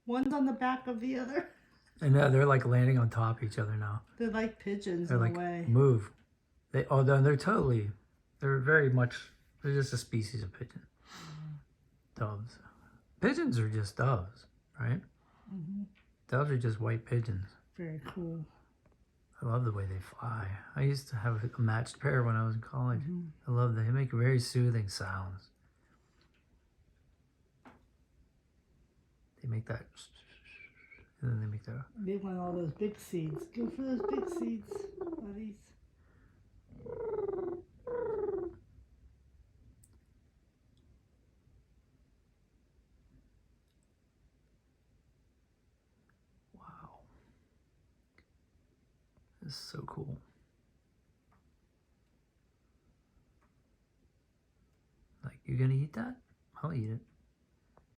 One's on the back of the other. I know, they're like landing on top of each other now. They're like pigeons They're in like, a way. move. They're very much, they're just a species of pigeon. Doves. Pigeons are just doves, right? Mm-hmm. Doves are just white pigeons. Very cool. I love the way they fly. I used to have a matched pair when I was in college. Mm-hmm. I love them. They make very soothing sounds. They make that, and then they make that. They want all those big seeds. Go for those big seeds, buddies. Wow. This is so cool. Like, you're gonna eat that? I'll eat it.